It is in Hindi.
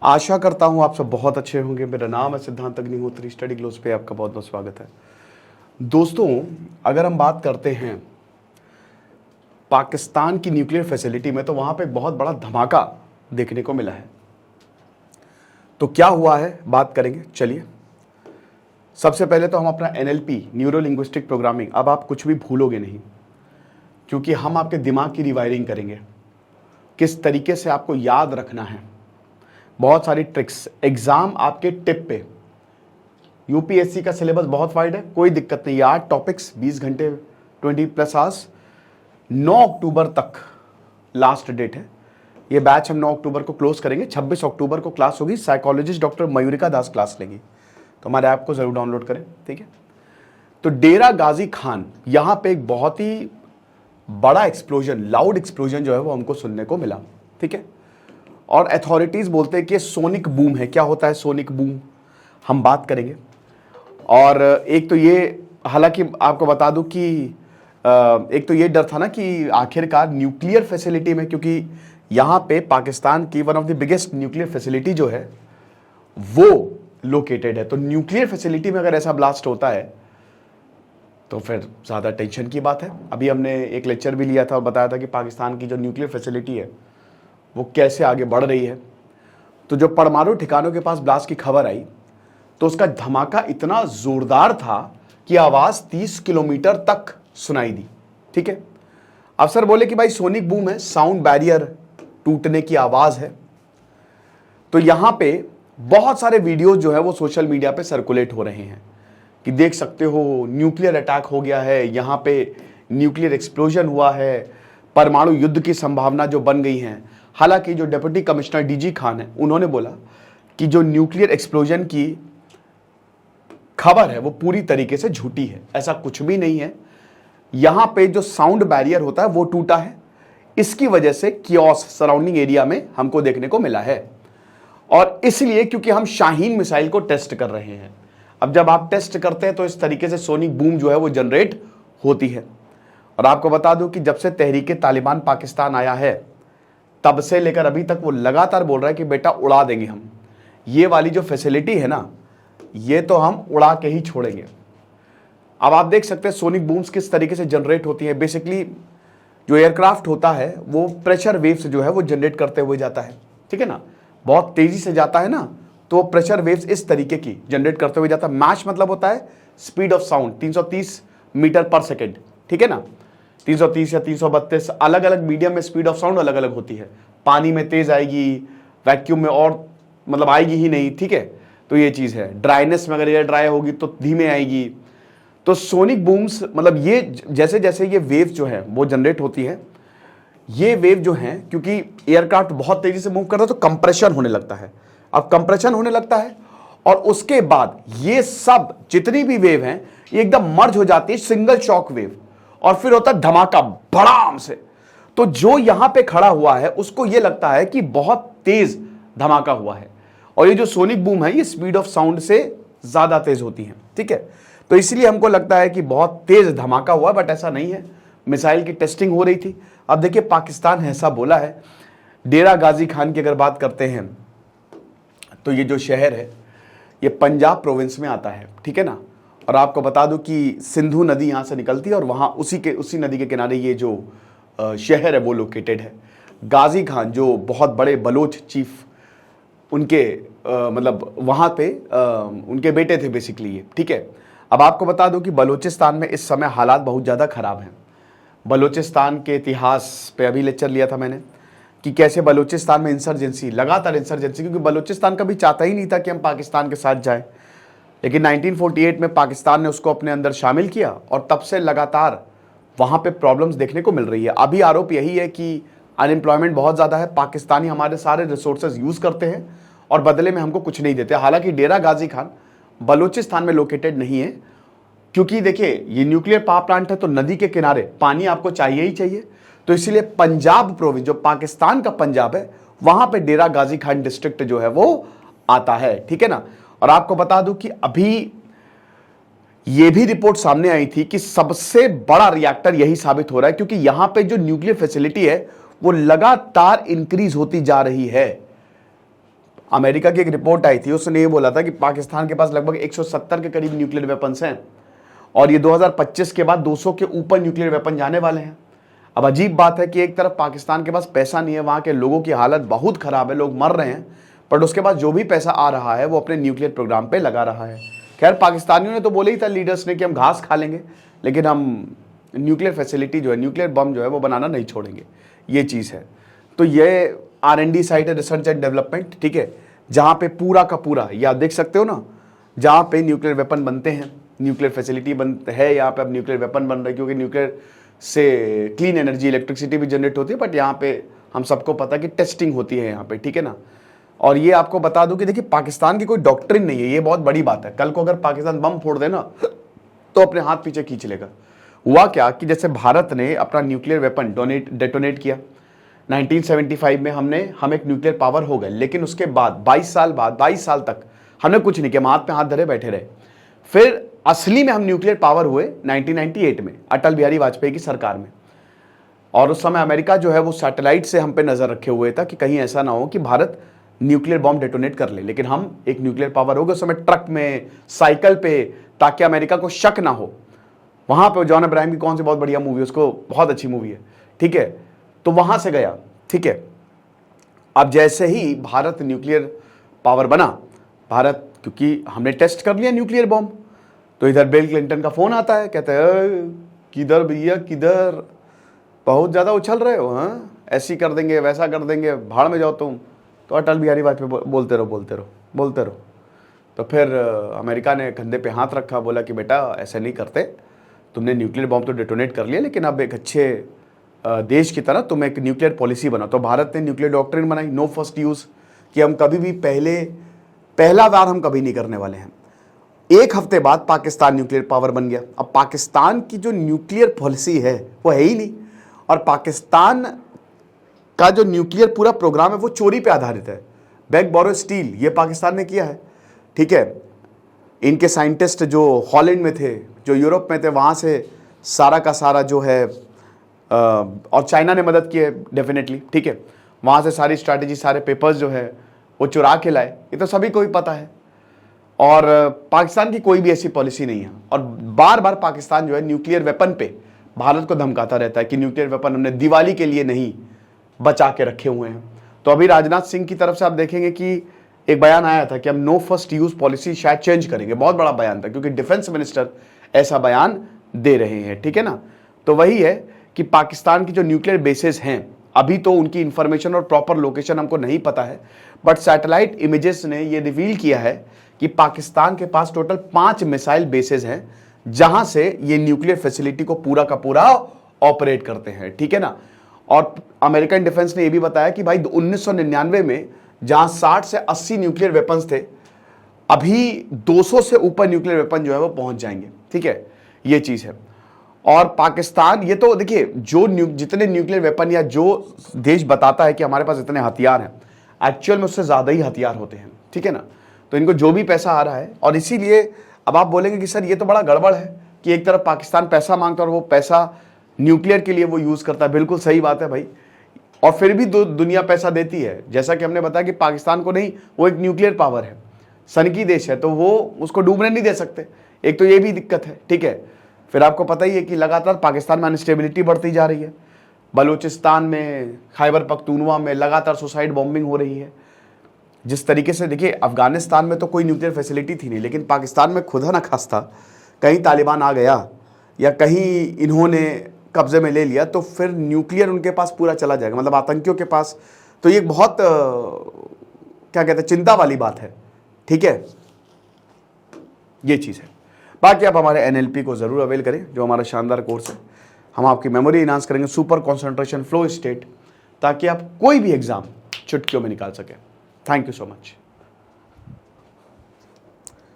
आशा करता हूं आप सब बहुत अच्छे होंगे। मेरा नाम है सिद्धांत अग्निहोत्री। स्टडी ग्लोस पे आपका बहुत बहुत स्वागत है। दोस्तों, अगर हम बात करते हैं पाकिस्तान की न्यूक्लियर फैसिलिटी में, तो वहां पे एक बहुत बड़ा धमाका देखने को मिला है। तो क्या हुआ है बात करेंगे। चलिए, सबसे पहले तो हम अपना NLP, न्यूरो लिंग्विस्टिक प्रोग्रामिंग, अब आप कुछ भी भूलोगे नहीं, क्योंकि हम आपके दिमाग की रिवायरिंग करेंगे, किस तरीके से आपको याद रखना है, बहुत सारी ट्रिक्स। एग्जाम आपके टिप पे। यूपीएससी का सिलेबस बहुत वाइड है, कोई दिक्कत नहीं। 8 टॉपिक्स, 20 घंटे, 20+ आवर्स। 9 अक्टूबर तक लास्ट डेट है। ये बैच हम 9 अक्टूबर को क्लोज करेंगे। 26 अक्टूबर को क्लास होगी। साइकोलॉजिस्ट डॉक्टर मयूरिका दास क्लास लेंगी, तो हमारे ऐप को जरूर डाउनलोड करें, ठीक है। तो डेरा गाजी खान, यहां पे एक बहुत ही बड़ा एक्सप्लोजन, लाउड एक्सप्लोजन जो है वो हमको सुनने को मिला, ठीक है। और अथॉरिटीज बोलते हैं कि सोनिक बूम है। क्या होता है सोनिक बूम, हम बात करेंगे। और एक तो ये, हालांकि आपको बता दूं कि एक तो ये डर था ना कि आखिरकार न्यूक्लियर फैसिलिटी में, क्योंकि यहां पे पाकिस्तान की one of the biggest nuclear facility जो है वो लोकेटेड है। तो न्यूक्लियर फैसिलिटी में अगर ऐसा ब्लास्ट होता है तो फिर ज़्यादा टेंशन की बात है। अभी हमने एक लेक्चर भी लिया था और बताया था कि पाकिस्तान की जो न्यूक्लियर फैसिलिटी है वो कैसे आगे बढ़ रही है। तो जो परमाणु ठिकानों के पास ब्लास्ट की खबर आई, तो उसका धमाका इतना जोरदार था कि आवाज 30 किलोमीटर तक सुनाई दी, ठीक है। अफसर बोले कि भाई सोनिक बूम है, साउंड बैरियर टूटने की आवाज है। तो यहां पे बहुत सारे वीडियोस जो है वो सोशल मीडिया पे सर्कुलेट हो रहे हैं कि देख सकते हो न्यूक्लियर अटैक हो गया है, यहां पे न्यूक्लियर एक्सप्लोजन हुआ है, परमाणु युद्ध की संभावना जो बन गई है। हालांकि जो डिप्टी कमिश्नर DG खान है, उन्होंने बोला कि जो न्यूक्लियर एक्सप्लोजन की खबर है वो पूरी तरीके से झूठी है, ऐसा कुछ भी नहीं है। यहां पे जो साउंड बैरियर होता है वो टूटा है, इसकी वजह से कियोस सराउंडिंग एरिया में हमको देखने को मिला है। और इसलिए क्योंकि हम शाहीन मिसाइल को टेस्ट कर रहे हैं। अब जब आप टेस्ट करते हैं तो इस तरीके से सोनिक बूम जो है वो जनरेट होती है। और आपको बता दूं कि जब से तहरीके तालिबान पाकिस्तान आया है, तब से लेकर अभी तक वो लगातार बोल रहा है कि बेटा उड़ा देंगे हम ये वाली जो फैसिलिटी है ना, ये तो हम उड़ा के ही छोड़ेंगे। अब आप देख सकते हैं सोनिक बूम्स किस तरीके से जनरेट होती है। बेसिकली जो एयरक्राफ्ट होता है वो प्रेशर वेव्स जो है वो जनरेट करते हुए जाता है, ठीक है ना। बहुत तेजी से जाता है ना, तो प्रेशर वेव्स इस तरीके की जनरेट करते हुए जाता है। मैच मतलब होता है स्पीड ऑफ साउंड, 330 मीटर पर सेकेंड, ठीक है ना। 330 या 332, अलग अलग मीडियम में स्पीड ऑफ साउंड अलग अलग होती है। पानी में तेज आएगी, वैक्यूम में और मतलब आएगी ही नहीं, ठीक है। तो ये चीज है। ड्राइनेस में अगर एयर ड्राई होगी तो धीमे आएगी। तो सोनिक बूम्स मतलब ये जैसे जैसे ये वेव जो है वो जनरेट होती है, ये वेव जो है क्योंकि एयरक्राफ्ट बहुत तेजी से मूव कर रहा है तो कंप्रेशन होने लगता है। अब कंप्रेशन होने लगता है और उसके बाद ये सब जितनी भी वेव हैं ये एकदम मर्ज हो जाती है, सिंगल शॉक वेव, और फिर होता है धमाका भड़ाम से। तो जो यहां पे खड़ा हुआ है उसको ये लगता है कि बहुत तेज धमाका हुआ है। और ये जो सोनिक बूम है ये स्पीड ऑफ साउंड से ज्यादा तेज होती है, ठीक है। तो इसलिए हमको लगता है कि बहुत तेज धमाका हुआ, बट ऐसा नहीं है। मिसाइल की टेस्टिंग हो रही थी। अब देखिए पाकिस्तान ऐसा बोला है। डेरा गाजी खान की अगर बात करते हैं तो ये जो शहर है ये पंजाब प्रोविंस में आता है, ठीक है ना। और आपको बता दूं कि सिंधु नदी यहाँ से निकलती है और वहाँ उसी नदी के किनारे ये जो शहर है वो लोकेटेड है। गाजी खान जो बहुत बड़े बलोच चीफ, उनके मतलब वहाँ पे उनके बेटे थे बेसिकली ये, ठीक है। अब आपको बता दूं कि बलूचिस्तान में इस समय हालात बहुत ज़्यादा ख़राब हैं। बलूचिस्तान के इतिहास पे अभी लेक्चर लिया था मैंने कि कैसे बलूचिस्तान में इंसर्जेंसी, लगातार इंसर्जेंसी, क्योंकि बलूचिस्तान कभी चाहता ही नहीं था कि हम पाकिस्तान के साथ जाएं। लेकिन 1948 में पाकिस्तान ने उसको अपने अंदर शामिल किया और तब से लगातार वहाँ पे प्रॉब्लम्स देखने को मिल रही है। अभी आरोप यही है कि अनएम्प्लॉयमेंट बहुत ज़्यादा है, पाकिस्तानी हमारे सारे रिसोर्सेज यूज़ करते हैं और बदले में हमको कुछ नहीं देते। हालांकि डेरा गाजी खान बलूचिस्तान में लोकेटेड नहीं है, क्योंकि देखिए ये न्यूक्लियर पावर प्लांट है तो नदी के किनारे पानी आपको चाहिए ही चाहिए। तो इसीलिए पंजाब प्रोविंस, जो पाकिस्तान का पंजाब है, वहां पे डेरा गाजी खान डिस्ट्रिक्ट जो है वो आता है, ठीक है ना। और आपको बता दूं कि अभी ये भी रिपोर्ट सामने आई थी कि सबसे बड़ा रिएक्टर यही साबित हो रहा है, क्योंकि यहां पे जो न्यूक्लियर फैसिलिटी है वो लगातार इंक्रीज होती जा रही है। अमेरिका की एक रिपोर्ट आई थी, उसने ये बोला था कि पाकिस्तान के पास लगभग 170 के करीब न्यूक्लियर वेपन्स हैं और ये 2025 के बाद 200 के ऊपर न्यूक्लियर वेपन जाने वाले हैं। अब अजीब बात है कि एक तरफ पाकिस्तान के पास पैसा नहीं है, वहाँ के लोगों की हालत बहुत ख़राब है, लोग मर रहे हैं, बट उसके बाद जो भी पैसा आ रहा है वो अपने न्यूक्लियर प्रोग्राम पे लगा रहा है। खैर पाकिस्तानियों ने तो बोले ही था लीडर्स ने कि हम घास खा लेंगे, लेकिन हम न्यूक्लियर फैसिलिटी जो है, न्यूक्लियर बम जो है वो बनाना नहीं छोड़ेंगे, ये चीज़ है। तो ये R&D साइट है, रिसर्च एंड डेवलपमेंट, ठीक है, जहाँ पे पूरा का पूरा, या देख सकते हो ना, जहाँ पे न्यूक्लियर वेपन बनते हैं, न्यूक्लियर फैसिलिटी है यहाँ पे, अब न्यूक्लियर वेपन बन रहे हैं, क्योंकि न्यूक्लियर से क्लीन एनर्जी, इलेक्ट्रिसिटी भी जनरेट होती है, बट यहाँ पे हम सबको पता है कि टेस्टिंग होती है यहाँ पे, ठीक है ना। और ये आपको बता दूं कि देखिए पाकिस्तान की कोई डॉक्ट्रिन नहीं है, ये बहुत बड़ी बात है। कल को अगर पाकिस्तान बम फोड़ देना तो अपने हाथ पीछे खींच लेगा। हुआ क्या कि जैसे भारत ने अपना न्यूक्लियर वेपन डेटोनेट किया 1975 में, हम एक न्यूक्लियर पावर हो गए, लेकिन उसके बाद 22 साल तक हमने कुछ नहीं किया, हम हाथ पे हाथ धरे बैठे रहे। फिर असली में हम न्यूक्लियर पावर हुए 1998 में अटल बिहारी वाजपेयी की सरकार में, और उस समय अमेरिका जो है वो सैटेलाइट से हम पे नजर रखे हुए था कि कहीं ऐसा ना हो कि भारत न्यूक्लियर बॉम्ब डेटोनेट कर ले, लेकिन हम एक न्यूक्लियर पावर हो गए उस समय, ट्रक में, साइकिल पे, ताकि अमेरिका को शक ना हो। वहां पे जॉन अब्राहम की कौन सी बहुत बढ़िया मूवी है, उसको बहुत अच्छी मूवी है, ठीक है, तो वहां से गया, ठीक है। अब जैसे ही भारत न्यूक्लियर पावर बना, भारत, क्योंकि हमने टेस्ट कर लिया न्यूक्लियर बॉम्ब, तो इधर बिल क्लिंटन का फोन आता है, कहते हैं किधर भैया किधर, बहुत ज्यादा उछल रहे हो, हाँ ऐसी कर देंगे वैसा कर देंगे, भाड़ में जाओ तुम। तो अटल बिहारी वाजपेयी बोलते रहो। तो फिर अमेरिका ने कंधे पे हाथ रखा, बोला कि बेटा ऐसे नहीं करते, तुमने न्यूक्लियर बॉम्ब तो डेटोनेट कर लिया, लेकिन अब एक अच्छे देश की तरह तुम एक न्यूक्लियर पॉलिसी बनाओ। तो भारत ने न्यूक्लियर डॉक्ट्रिन बनाई, नो फर्स्ट यूज़, कि हम कभी भी पहला बार हम कभी नहीं करने वाले हैं। एक हफ्ते बाद पाकिस्तान न्यूक्लियर पावर बन गया। अब पाकिस्तान की जो न्यूक्लियर पॉलिसी है वो है ही नहीं, और पाकिस्तान का जो न्यूक्लियर पूरा प्रोग्राम है वो चोरी पे आधारित है, बैक बोरो स्टील, ये पाकिस्तान ने किया है, ठीक है। इनके साइंटिस्ट जो हॉलैंड में थे, जो यूरोप में थे, वहाँ से सारा का सारा जो है, और चाइना ने मदद की है डेफिनेटली, ठीक है, वहाँ से सारी स्ट्रैटेजी, सारे पेपर्स जो है वो चुरा के लाए, ये तो सभी को ही पता है। और पाकिस्तान की कोई भी ऐसी पॉलिसी नहीं है, और बार बार पाकिस्तान जो है न्यूक्लियर वेपन पे भारत को धमकाता रहता है कि न्यूक्लियर वेपन हमने दिवाली के लिए नहीं बचा के रखे हुए हैं। तो अभी राजनाथ सिंह की तरफ से आप देखेंगे कि एक बयान आया था कि हम नो फर्स्ट यूज पॉलिसी शायद चेंज करेंगे, बहुत बड़ा बयान था, क्योंकि डिफेंस मिनिस्टर ऐसा बयान दे रहे हैं, ठीक है ना। तो वही है कि पाकिस्तान की जो न्यूक्लियर बेसेस हैं, अभी तो उनकी इंफॉर्मेशन और प्रॉपर लोकेशन हमको नहीं पता है, बट सैटेलाइट इमेजेस ने ये रिवील किया है कि पाकिस्तान के पास टोटल 5 मिसाइल बेसेस हैं, जहां से ये न्यूक्लियर फैसिलिटी को पूरा का पूरा ऑपरेट करते हैं, ठीक है ना। और अमेरिकन डिफेंस ने यह भी बताया कि भाई 1999 में जहां 60 से 80 न्यूक्लियर वेपन्स थे, अभी 200 से ऊपर न्यूक्लियर वेपन जो है वो पहुंच जाएंगे, ठीक है, ये चीज है। और पाकिस्तान, ये तो देखिए जितने न्यूक्लियर वेपन या जो देश बताता है कि हमारे पास इतने हथियार हैं, एक्चुअल में उससे ज्यादा ही हथियार होते हैं, ठीक है ना। तो इनको जो भी पैसा आ रहा है, और इसीलिए अब आप बोलेंगे कि सर ये तो बड़ा गड़बड़ है कि एक तरफ पाकिस्तान पैसा मांगता है और वो पैसा न्यूक्लियर के लिए वो यूज करता है। बिल्कुल सही बात है भाई, और फिर भी दुनिया पैसा देती है। जैसा कि हमने बताया कि पाकिस्तान को नहीं, वो एक न्यूक्लियर पावर है, सनकी देश है, तो वो उसको डूबने नहीं दे सकते, एक तो ये भी दिक्कत है, ठीक है। फिर आपको पता ही है कि लगातार पाकिस्तान में अनस्टेबिलिटी बढ़ती जा रही है, बलूचिस्तान में, खैबर पख्तूनवा में लगातार सुसाइड बॉम्बिंग हो रही है। जिस तरीके से देखिए, अफगानिस्तान में तो कोई न्यूक्लियर फैसिलिटी थी नहीं, लेकिन पाकिस्तान में खुदा न खास्ता कहीं तालिबान आ गया या कहीं इन्होंने कब्जे में ले लिया, तो फिर न्यूक्लियर उनके पास पूरा चला जाएगा, मतलब आतंकियों के पास। तो ये बहुत क्या कहते हैं, चिंता वाली बात है, ठीक है, ये चीज़ है। बाकी आप हमारे NLP को ज़रूर अवेल करें, जो हमारा शानदार कोर्स है। हम आपकी मेमोरी इनहांस करेंगे, सुपर कंसंट्रेशन फ्लो स्टेट, ताकि आप कोई भी एग्जाम चुटकियों में निकाल सकें। Thank you so much.